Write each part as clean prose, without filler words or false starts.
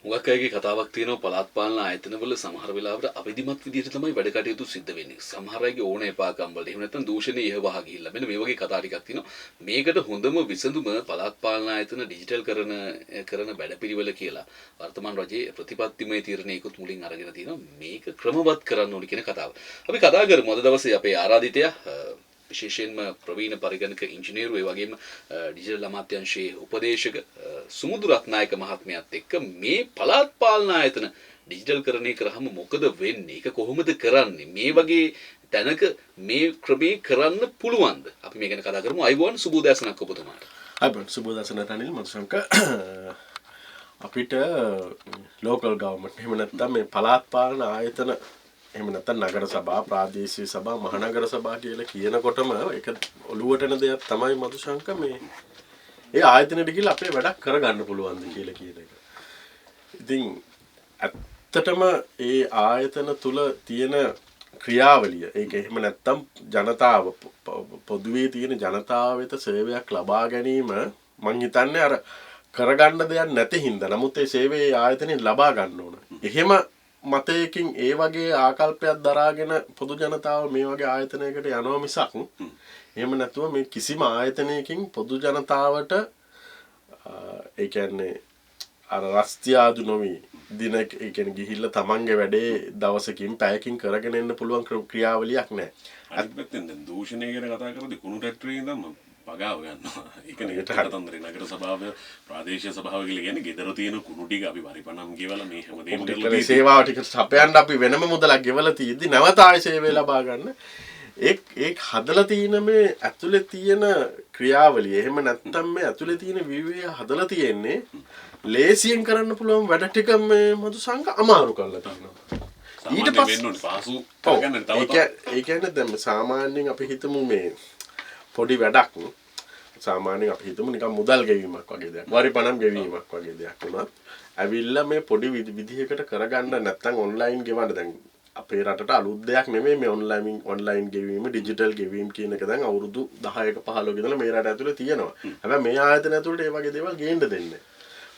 හුඟක් අයගේ කතාවක් තියෙනවා පළාත් පාලන ආයතනවල සමහර වෙලාවට අවිධිමත් විදිහට තමයි වැඩ කටයුතු සිද්ධ වෙන්නේ. සමහර අයගේ ඕන එපාකම් වලට එහෙම නැත්නම් දූෂණයේ ඉහවහ ගිහිල්ලා මෙන්න මේ වගේ කතා ටිකක් තියෙනවා. මේකට හොඳම විසඳුම පළාත් පාලන ආයතන ඩිජිටල් කරන වැඩපිළිවෙල කියලා වර්තමාන රජයේ ප්‍රතිපත්තිමය තීරණයකුත් මුලින් අරගෙන තියෙනවා. මේක ක්‍රමවත් කරන්න ඕනි කියන කතාව. අපි කතා කරමු අද දවසේ අපේ ආරාධිතයා විශේෂයෙන්ම ප්‍රවීණ පරිගණක ඉංජිනේරු ඒ වගේම ඩිජිටල් අමාත්‍යාංශයේ උපදේශක සුමුදු රත්නායක මහත්මයාත් එක්ක මේ පළාත් පාලන ආයතන ඩිජිටල්කරණය කරාම මොකද වෙන්නේ? ඒක කොහොමද කරන්නේ? මේ වගේ තැනක මේ ක්‍රමේ කරන්න පුළුවන්ද? අපි මේ ගැන කතා කරමු. අයිබෝන් සුබෝදෑසනක් ඔබතුමාට. අයිබෝන් සුබෝදෑසනක් අනිල් මන්සංක. අපිට ලෝකල් ගවර්න්මන්ට් එහෙම නැත්නම් මේ පළාත් පාලන ආයතන එහෙම නැත්නම් නගර සභා ප්‍රාදේශීය සභා මහනගර සභා කියලා කියනකොටම ඒක ඔළුවට එන දෙයක් තමයි මధుශංක මේ ඒ ආයතනෙට ගිහලා අපේ වැඩක් කරගන්න පුළුවන්ද කියලා කියන එක. ඉතින් ඇත්තටම ඒ ආයතන තුල තියෙන ක්‍රියාවලිය ඒක එහෙම නැත්නම් ජනතාව පොදුවේ තියෙන ජනතාව වෙත සේවයක් ලබා ගැනීම මං හිතන්නේ අර කරගන්න දෙයක් නැති හින්දා නමුත් ඒ සේවය ආයතනෙන් ලබා ගන්න ඕන. එහෙම මතයකින් ඒ වගේ ආකල්පයක් දරාගෙන පොදු ජනතාව මේ වගේ ආයතනයකට යනවා මිසක් එහෙම නැතුව මේ කිසිම ආයතනයකින් පොදු ජනතාවට ඒ කියන්නේ අර රස්තියාදු නොවි දින ඒ කියන්නේ ගිහිල්ලා තමන්ගේ වැඩේ දවසකින් පැයකින් කරගෙන එන්න පුළුවන් ක්‍රියාවලියක් නැහැ. අනිත් පැත්තෙන් දැන් දූෂණය ගැන කතා කරද්දී කුණු ටැක්ටරේ ඉඳන් පගාව ගන්නවා. ඒක නෙකට කතන්දරේ නගර සභාව ප්‍රාදේශීය සභාව කියලා කියන්නේ ගෙදර තියෙන කුණු ටික අපි පරිපණම් ගෙවලා මේ හැමදේම කරලා සේවාව ටික සපයන්න අපි වෙනම මුදලක් ගෙවලා තියෙද්දි නැවත ආයෙ සේවය ලබා ගන්න ඒක හදලා තියෙන මේ ඇතුලේ තියෙන ක්‍රියාවලිය එහෙම නැත්නම් මේ ඇතුලේ තියෙන විවේය හදලා තියෙන්නේ ලේසියෙන් කරන්න පුළුවන් වැඩ ටික මේ මధుසංක අමාරු කරලා තියෙනවා. ඊට පස්සේ පාසු කරගන්න තව ඒ කියන්නේ දැන් සාමාන්‍යයෙන් අපි හිතමු මේ පොඩි වැඩක් සාමාන්‍යයෙන් අපි හිතමු නිකන් මුදල් ගෙවීමක් වගේ දෙයක්. වරිපණම් ගෙවීමක් වගේ දෙයක් වුණත් ඇවිල්ලා මේ පොඩි විදිහකට කරගන්න නැත්නම් ඔන්ලයින් ගෙවන්න දැන් අපේ රටට අලුත් දෙයක් නෙමෙයි මේ ඔන්ලයින් ගෙවීම ඩිජිටල් ගෙවීම කියන එක දැන් අවුරුදු 10ක 15ක ඉඳලා මේ රට ඇතුලේ තියෙනවා. හැබැයි මේ ආයතන ඇතුළට මේ වගේ දේවල් ගේන්න දෙන්නේ.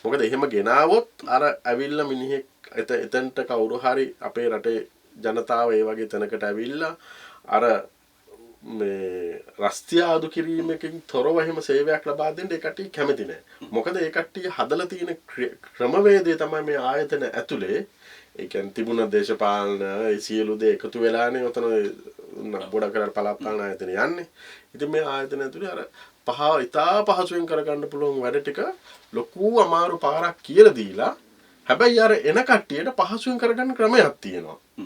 මොකද එහෙම ගෙනාවොත් අර ඇවිල්ලා මිනිහෙක් එතනට කවුරු හරි අපේ රටේ ජනතාව ඒ වගේ තැනකට ඇවිල්ලා අර මේ රස්තියාදු කිරීමකින් තොරව එහෙම සේවයක් ලබා දෙන්න ඒ කට්ටිය කැමති නැහැ. මොකද ඒ කට්ටිය හදලා තියෙන ක්‍රමවේදය තමයි මේ ආයතන ඇතුලේ ඒ කියන්නේ තිබුණ දේශපාලන ඒ සියලු දේ එකතු වෙලානේ උතන බොඩ කරලා පළාත් පාලන ආයතන යන්නේ. ඉතින් මේ ආයතන ඇතුලේ අර ඉතා පහසුවෙන් කරගන්න පුළුවන් වැඩ ටික ලොකු අමාරු පාරක් කියලා දීලා හැබැයි අර එන කට්ටියට පහසුවෙන් කරගන්න ක්‍රමයක් තියෙනවා.